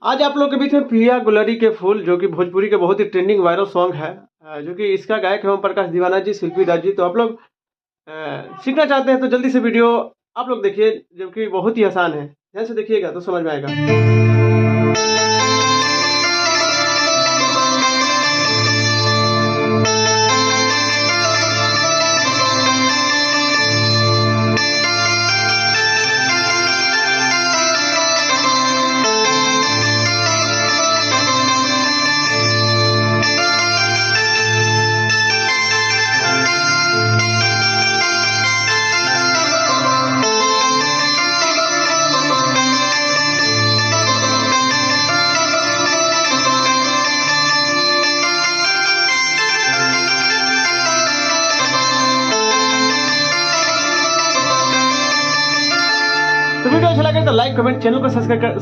आज आप लोग के बीच में पिया गुलरी के फूल, जो कि भोजपुरी के बहुत ही ट्रेंडिंग वायरल सॉन्ग है, जो कि इसका गायक है ओम प्रकाश दीवाना जी, शिल्पी दास जी। तो आप लोग सीखना चाहते हैं तो जल्दी से वीडियो आप लोग देखिए, जो कि बहुत ही आसान है। ध्यान से देखिएगा तो समझ में आएगा। तो वीडियो अच्छा लगे तो लाइक, कमेंट, चैनल को सब्सक्राइब